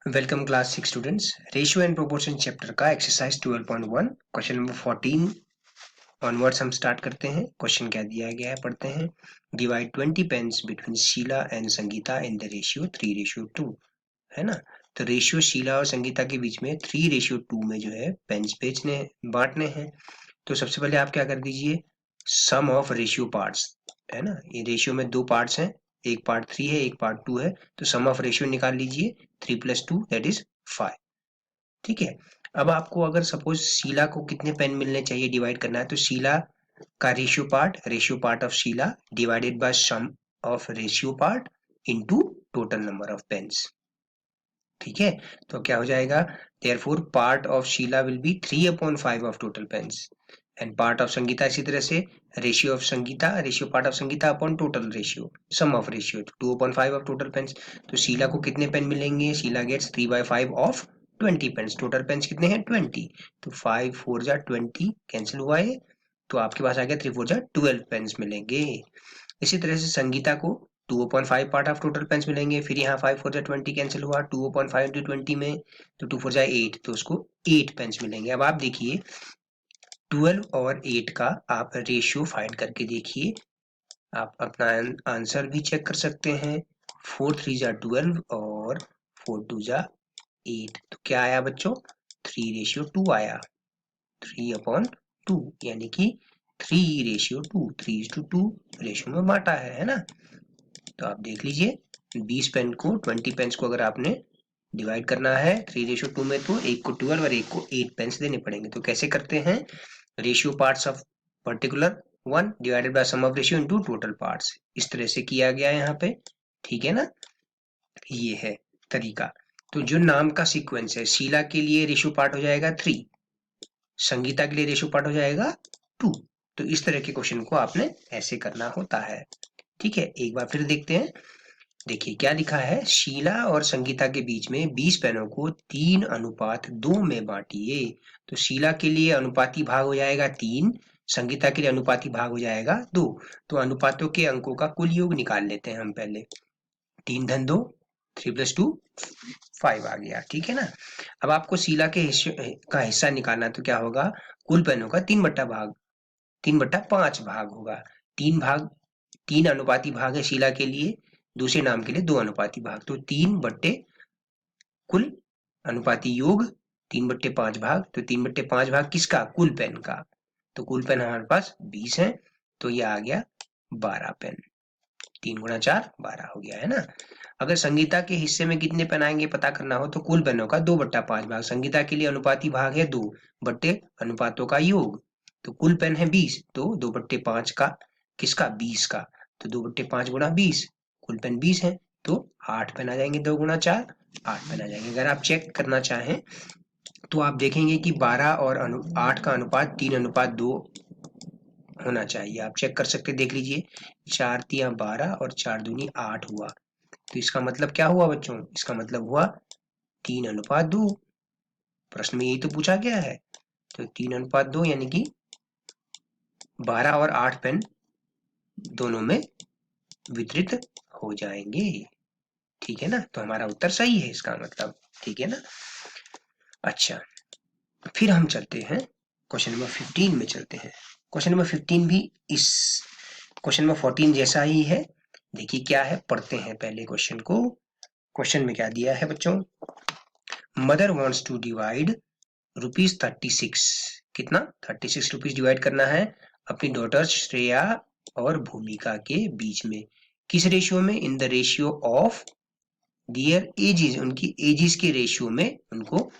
Welcome class 6 students. Ratio and proportion chapter का exercise 12.1 question number 14 onwards हम start करते हैं। क्वेश्चन क्या दिया गया है पढ़ते हैं। Divide 20 pens between Sheela and Sangeeta in the ratio 3:2, है ना। तो रेशियो शीला और संगीता के बीच में 3:2 में जो है पेन्स बेचने बांटने हैं। तो सबसे पहले आप क्या कर दीजिए, सम ऑफ रेशियो पार्ट्स, है ना। ये रेशियो में दो पार्ट्स हैं, एक पार्ट 3 है, एक पार्ट 2 है। तो सम ऑफ रेशियो निकाल लीजिए, 3 + 2 दैट इज 5। ठीक है। अब आपको अगर सपोज शीला को कितने पेन मिलने चाहिए डिवाइड करना है, तो शीला का ratio part of Sheela divided by sum of ratio part into total number of pens. ठीक है। तो क्या हो जाएगा, therefore part of Sheela will be 3/5 of total pens and part of Sangeeta इसी तरह से ratio part of Sangeeta upon total ratio sum of ratio 2/5 of total pens. तो शीला को कितने पेन मिलेंगे, Sheela gets 3/5 of 20 pens. Total pens कितने हैं 20। तो 5 4 जा 20 कैंसिल हुआ है, तो आपके पास आ गया 3 4 जा 12 पेन्स मिलेंगे। इसी तरह से संगीता को 2/5 पार्ट ऑफ टोटल पेन्स मिलेंगे। फिर यहाँ 5 4 जा 20 कैंसिल हुआ, 2/5 into 20 में, तो 2 4 जा 8, तो उसको 8 पेन्स मिलेंगे। अब आप देखिए 12 और 8 का आप रेशियो फाइंड करके देखिए, आप अपना आंसर भी चेक कर सकते हैं। 4 3 जा 12 और 4 2 जा 8, तो क्या आया बच्चों, 3:2 आया। 3/2 यानी कि 3:2, 3:2 रेशियो में बांटा है ना। तो आप देख लीजिए 20 पेन को 20 पेन्स को अगर आपने डिवाइड करना है 3:2 में, तो एक को 12 और एक को 8 पेन्स देने पड़ेंगे। तो कैसे करते हैं, ratio parts of particular one divided by sum of ratio into total parts, इस तरह से किया गया है यहाँ पे। ठीक है ना, ये है तरीका। तो जो नाम का सीक्वेंस है, शीला के लिए रेशियो पार्ट हो जाएगा 3, संगीता के लिए रेशियो पार्ट हो जाएगा 2। तो इस तरह के क्वेश्चन को आपने ऐसे करना होता है। ठीक है, एक बार फिर देखते हैं। देखिए क्या लिखा है, शीला और संगीता के बीच में 20 पेनों को 3:2 में बांटिए। तो शीला के लिए अनुपाती भाग हो जाएगा 3, संगीता के लिए अनुपाती भाग हो जाएगा 2। तो अनुपातों के अंकों का कुल योग निकाल लेते हैं हम पहले। 3 धन 2, 3 + 2 5 आ गया। ठीक है ना। अब आपको शीला के हिस्सा निकालना, तो क्या होगा, कुल पेनों का 3/5 भाग होगा। 3 अनुपाती भाग है शीला के लिए, दूसरे नाम के लिए 2 अनुपाती भाग। तो 3 बट्टे कुल अनुपाती योग 3/5 भाग। तो 3/5 भाग किसका, कुल पेन का। तो कुल पेन हमारे पास 20 है, तो ये आ गया 12 पेन। 3 × 4 12 हो गया, है ना। अगर संगीता के हिस्से में कितने पेन आएंगे पता करना हो, तो कुल पेनों का 2/5 भाग। संगीता के लिए अनुपाती भाग है 2 बट्टे अनुपातों का योग। तो कुल पेन है 20, तो 2/5 का किसका, 20 का। तो 2/5 × 20, कुल पेन 20 है, तो 8 पेन आ जाएंगे। 2 × 4 8 पेन आ जाएंगे। अगर आप चेक करना चाहें तो आप देखेंगे कि 12 और 8 का अनुपात 3:2 होना चाहिए। आप चेक कर सकते, देख लीजिए 4 × 12 और 4 दूनी 8 हुआ। तो इसका मतलब क्या हुआ बच्चों, इसका मतलब हुआ 3:2। प्रश्न में यही तो पूछा गया है। तो 3:2 यानी कि 12 और 8 पेन दोनों में वितरित हो जाएंगे। ठीक है ना, तो हमारा उत्तर सही है इसका मतलब। ठीक है ना। अच्छा, फिर हम चलते हैं क्वेश्चन नंबर 15 में चलते हैं। क्वेश्चन नंबर 15 भी इस क्वेश्चन नंबर 14 जैसा ही है। देखिए क्या है, पढ़ते हैं पहले क्वेश्चन को। क्वेश्चन में क्या दिया है बच्चों, मदर वांट्स टू डिवाइड ₹36, कितना 36 रुपीज डिवाइड करना है अपनी डॉटर्स श्रेया और भूमिका के बीच में। किस रेशियो में, in the ratio of their ages, उनकी एजेस के रेशियो में उनको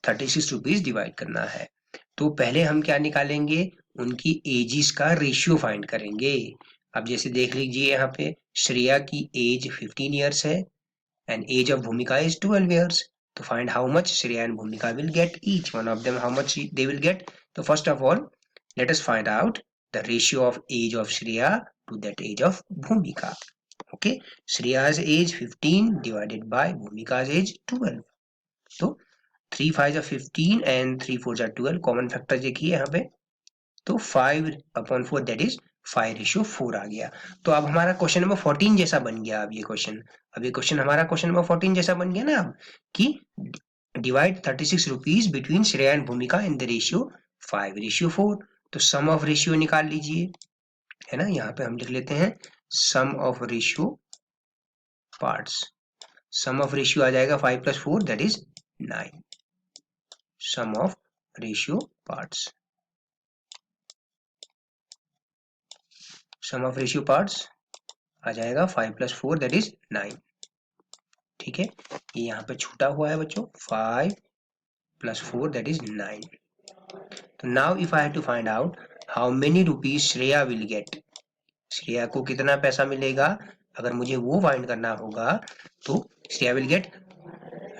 36 रुपीज डिवाइड करना है। तो पहले हम क्या निकालेंगे, उनकी एजेस का रेशियो फाइंड करेंगे। अब जैसे देख लीजिए यहाँ पे श्रेया की एज 15 ईयर्स है and age of Bhumika is 12 years. To find how much Shreya and Bhumika will get each one of them, how much they will get. So first of all, let us find out the ratio of age of Shreya to that age of Bhumika. Okay, Shreya's age 15 divided by Bhumika's age 12. So 3 5 are 15 and 3 4 are 12. Common factor देखिए यहाँ पे, तो 5/4 that is 5:4 आ गया। तो अब हमारा question number 14 जैसा बन गया अब ये क्वेश्चन। अब ये क्वेश्चन हमारा क्वेश्चन नंबर 14 जैसा बन गया ना अब कि divide 36 rupees between Shreya and भूमिका इन द रेशियो 5:4। तो सम ऑफ रेशियो निकाल लीजिए, है ना। यहाँ पे हम लिख लेते हैं sum of ratio parts. Sum of ratio आ जाएगा 5 + 4 that is 9। Sum of ratio parts, sum of ratio parts आ जाएगा 5 + 4 दैट इज 9। ठीक है, ये यहाँ पे छूटा हुआ है बच्चों, 5 + 4 दैट इज 9। तो now if I have to find out how many rupees Shreya will get, Shreya को कितना पैसा मिलेगा, अगर मुझे वो फाइंड करना होगा तो Shreya will gate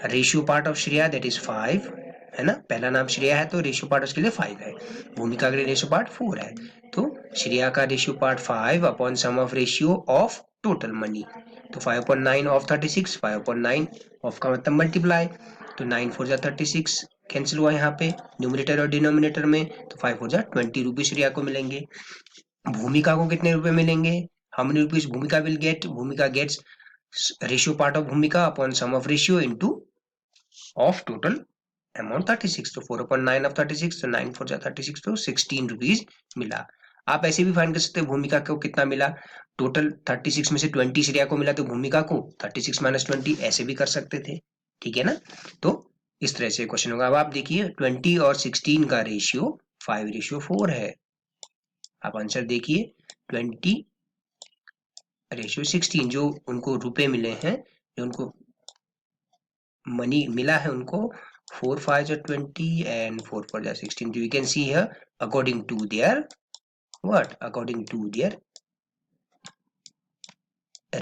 ratio part of Shreya that is 5, है ना। पहला नाम श्रेया है तो रेशियो पार्ट उसके लिए 5 है, भूमिका के लिए रेशियो पार्ट 4 है। तो श्रेया का ratio part 5 upon sum of ratio of total money. तो 5/9 ऑफ 36, 5/9 ऑफ का मतलब मल्टीप्लाई, तो 9 4 जा 36 कैंसिल हुआ यहाँ पे न्यूमरेटर और डिनोमिनेटर में, तो 5 4 जा 20 रुपीज श्रेया को मिलेंगे। भूमिका को कितने रुपए मिलेंगे, how many rupees Bhumika will get, Bhumika gets ratio part of Bhumika upon sum of ratio into of total amount 36। तो 4/9 ऑफ 36, तो 9 4 जा 36, तो 16 रुपीज मिला। आप ऐसे भी फाइंड कर सकते हैं भूमिका को कितना मिला, टोटल 36 में से 20 श्रेया को मिला तो भूमिका को 36 - 20 ऐसे भी कर सकते थे, ठीक है ना। तो इस तरह से क्वेश्चन होगा। अब आप देखिए 20 और 16 का रेशियो 5:4 है। आप आंसर देखिए 20 रेशियो 16, जो उनको रुपए मिले हैं, जो उनको मनी मिला है उनको 4 5 are 20 and 4 4 are 16. You can see here according to their what? According to their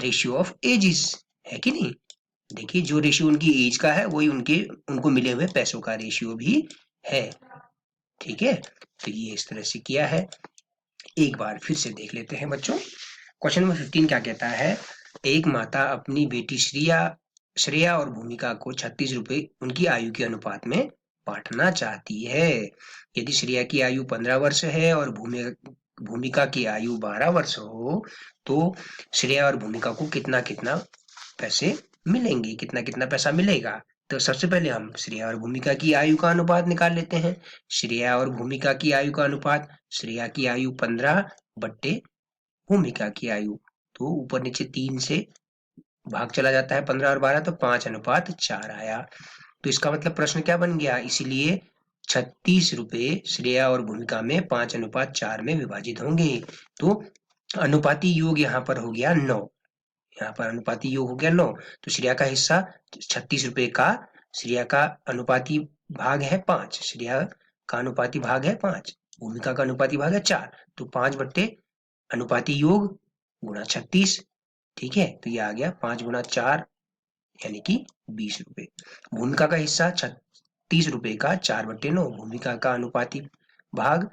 ratio of ages, है कि नहीं। देखिए जो रेशियो उनकी एज का है वही उनको मिले हुए पैसों का रेशियो भी है, ठीक है। तो ये इस तरह से किया है। एक बार फिर से देख लेते हैं बच्चों। क्वेश्चन नंबर 15 क्या कहता है, एक माता अपनी बेटी श्रेया और भूमिका को 36 रुपए उनकी आयु के अनुपात में बांटना चाहती है। यदि श्रेया की आयु 15 वर्ष है और भूमिका की आयु 12 वर्ष हो तो श्रेया और भूमिका को कितना कितना पैसे मिलेंगे, कितना कितना पैसा मिलेगा। तो सबसे पहले हम श्रेया और भूमिका की आयु का अनुपात निकाल लेते हैं। श्रेया और भूमिका की आयु का अनुपात, श्रेया की आयु 15 बट्टे भूमिका की आयु, तो ऊपर नीचे 3 से भाग चला जाता है 15 और 12, तो 5:4 आया। तो इसका मतलब प्रश्न क्या बन गया, इसीलिए 36 रुपए श्रेया और भूमिका में 5:4 में विभाजित होंगे। तो अनुपाती योग यहाँ पर हो गया 9, यहाँ पर अनुपाती योग हो गया 9। तो श्रेया का हिस्सा 36 रुपए का, श्रेया का अनुपाती भाग है 5, श्रेया का अनुपाती भाग है 5, भूमिका का अनुपाती भाग है 4, तो 5 बट्टे अनुपाती योग गुणा 36, ठीक है। तो ये आ गया 5 × 4 यानी कि 20 रुपए। भूमिका का हिस्सा 36 रुपए का 4/9, भूमिका का अनुपाती भाग,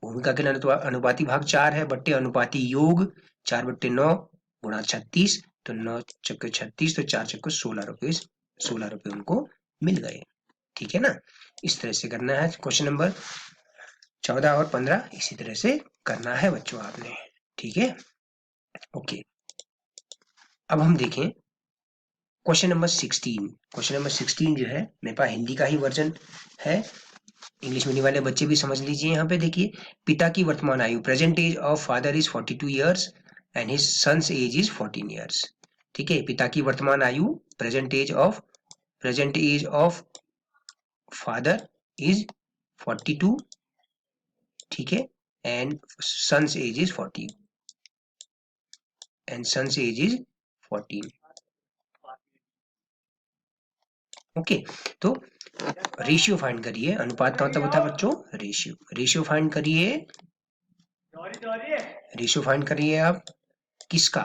भूमिका के अनुपाती भाग 4 है बट्टे अनुपाती योग 4/9 गुणा 36, तो 9 × 36, तो 4 × 16 रुपए, 16 रुपए उनको मिल गए, ठीक है ना। इस तरह से करना है क्वेश्चन नंबर 14 और 15 इसी तरह से करना है बच्चों आपने, ठीक है। ओके, अब हम देखें क्वेश्चन नंबर 16। क्वेश्चन नंबर 16 जो है मेरे पास हिंदी का ही वर्जन है, इंग्लिश मीडियम वाले बच्चे भी समझ लीजिए। यहाँ पे देखिए, पिता की वर्तमान आयु, present age of father is 42 years and his son's age is 14 years, ठीक है। पिता की वर्तमान आयु, present age of father is 42, ठीक है, and son's age is 14, and son's age is 14, okay. तो रेशियो फाइंड करिए, अनुपात का मतलब होता है बच्चों रेशियो। रेशियो फाइंड करिए, रेशियो फाइंड करिए आप किसका,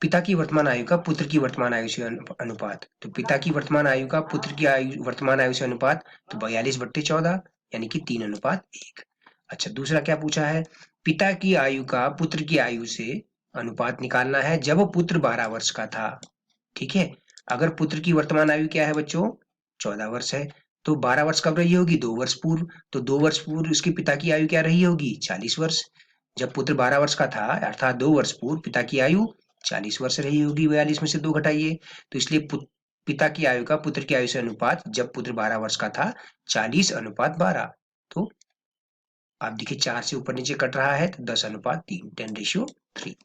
पिता की वर्तमान आयु का पुत्र की वर्तमान आयु से अनुपात। तो पिता की वर्तमान आयु का पुत्र की आयु वर्तमान आयु से अनुपात, तो 42/14 यानी कि 3:1। अच्छा, दूसरा क्या पूछा है, पिता की आयु का पुत्र की आयु से अनुपात निकालना है जब पुत्र 12 वर्ष का था, ठीक है। अगर पुत्र की वर्तमान आयु क्या है बच्चों 14 वर्ष है, तो 12 वर्ष कब रही होगी, 2 वर्ष पूर्व, तो 2 वर्ष पूर्व उसके पिता की आयु क्या रही होगी 40 वर्ष। जब पुत्र 12 वर्ष का था अर्थात 2 वर्ष पूर्व पिता की आयु 40 वर्ष रही होगी, 42 में से 2 घटाइए, तो इसलिए पिता की आयु का पुत्र की आयु से अनुपात जब पुत्र 12 वर्ष का था 40:12। तो आप देखिए 4 से ऊपर नीचे कट रहा है तो 10:3, 10:3।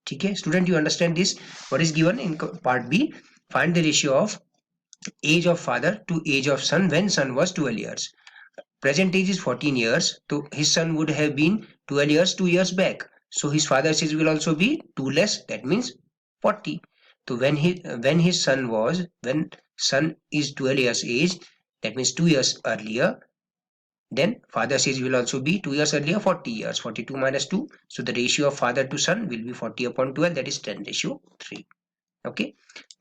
ठीक है student, you understand this? What is given in part B? Find the ratio of age of father to age of son when son was 12 years. Present age is 14 years, so his son would have been 12 years 2 years back. So his father's age will also be 2 less, that means 40. So when son is 12 years age, that means 2 years earlier, then father's age will also be 2 years earlier, 40 years, 42 minus 2. So the ratio of father to son will be 40/12, that is 10:3. Okay,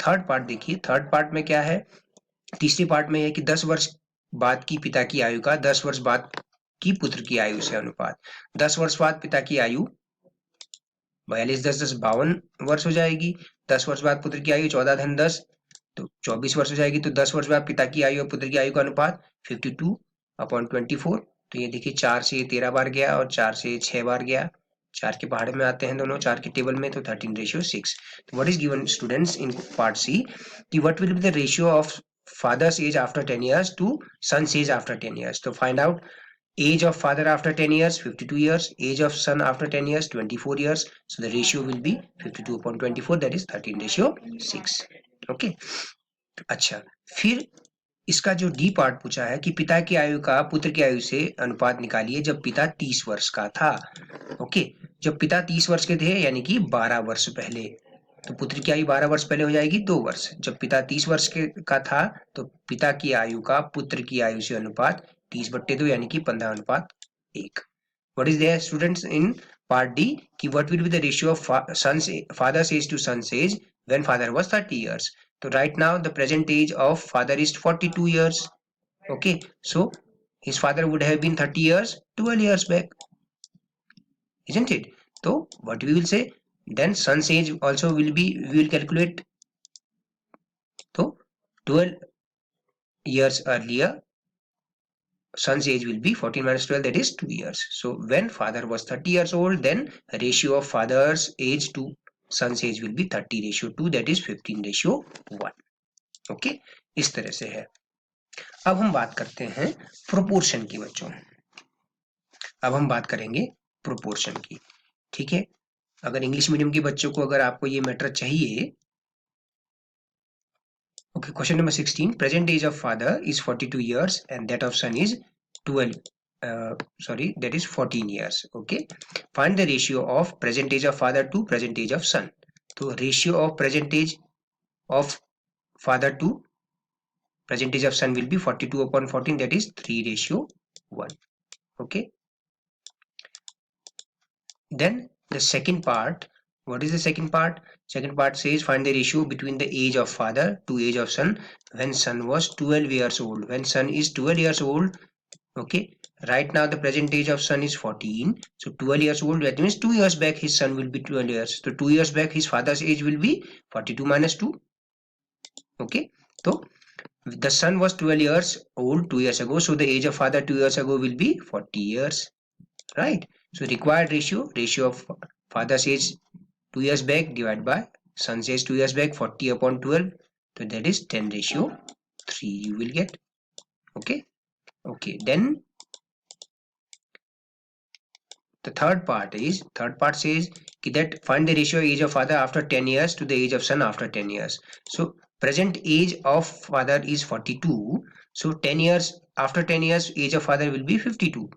third part देखिए, third part में क्या है? तीसरी part में है कि 10 वर्ष बाद की पिता की आयु का 10 वर्ष बाद की पुत्र की आयु से अनुपात। 10 वर्ष बाद पिता की आयु 42 10 10 52 वर्ष हो जाएगी। 10 वर्ष बाद पुत्र की आयु 14-10 तो 24 वर्ष हो जाएगी। तो 10 वर्ष बाद पिता की आयु और पुत्र की आयु का अनुपात 52/24। तो ये देखिए 4 से 13 बार गया और 4 से 6 बार गया। 4 के पहाड़े में आते हैं दोनों 4 के टेबल में, तो 13:6। तो what is given students in part c कि what will be the ratio of father's age after 10 years to son's age after 10 years. So find out age of father after 10 years 52 years, age of son after 10 years 24 years. So the ratio will be 52/24, that is 13:6. okay, अच्छा, फिर इसका जो D part पूछा है कि पिता की आयु का पुत्र की आयु से अनुपात निकालिए जब पिता 30 वर्ष का था। ओके, जब पिता 30 वर्ष के थे यानी कि 12 वर्ष पहले, तो पुत्र की आयु 12 वर्ष पहले हो जाएगी 2 वर्ष। जब पिता 30 वर्ष का था तो पिता की आयु का पुत्र की आयु से अनुपात 30/2 यानी कि 15:1। What is there students in part d कि what will be the ratio of father's age to son's age when father was 30 years. So right now the present age of father is 42 years. Okay, so his father would have been 30 years 12 years back, isn't it? So what we will say, then son's age also will be, we will calculate, so 12 years earlier son's age will be 14 minus 12, that is 2 years. So when father was 30 years old, then ratio of father's age to son's age will be 30:2, that is 15:1. Okay, इस तरह से है। अब हम बात करते हैं proportion की बच्चों। अब हम बात करेंगे प्रोपोर्शन की, ठीक है। अगर इंग्लिश मीडियम के बच्चों को अगर आपको ये मैटर चाहिए, okay, question number 16, present age of father is 42 years and that of son is 14 years. Okay, find the ratio of present age of father to present age of son. तो ratio of present age of father to present age of son will be 42/14, that is 3:1. Okay, then the second part, what is the second part? Second part says find the ratio between the age of father to age of son when son was 12 years old. When son is 12 years old, okay, right now the present age of son is 14, so 12 years old, that means 2 years back his son will be 12 years, so 2 years back his father's age will be 42 minus 2. okay, so the son was 12 years old 2 years ago, so the age of father 2 years ago will be 40 years, right? So required ratio of father's age 2 years back divided by son's age 2 years back, 40/12, so that is 10:3 you will get. okay, then the third part says that find the ratio age of father after 10 years to the age of son after 10 years. So present age of father is 42, so 10 years after 10 years age of father will be 52,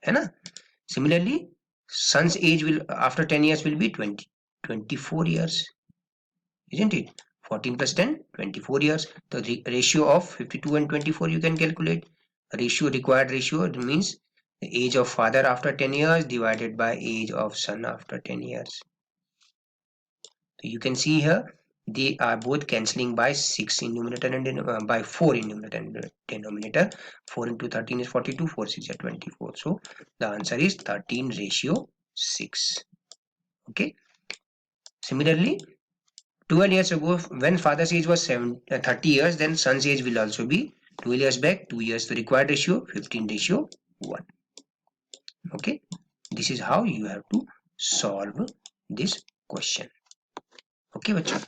है ना? Similarly son's age will after 10 years will be 24 years, isn't it? 14 plus 10 24 years. The ratio of 52 and 24 you can calculate. Required ratio means the age of father after 10 years divided by age of son after 10 years. So you can see here they are both cancelling by 6 in numerator and by 4 in numerator and denominator. 4 into 13 is 42, 4 6 is 24. So the answer is 13:6. okay, similarly 12 years ago when father's age was 30 years, then son's age will also be 12 years back 2 years. The required ratio 15:1. okay, this is how you have to solve this question. Okay बच्चों।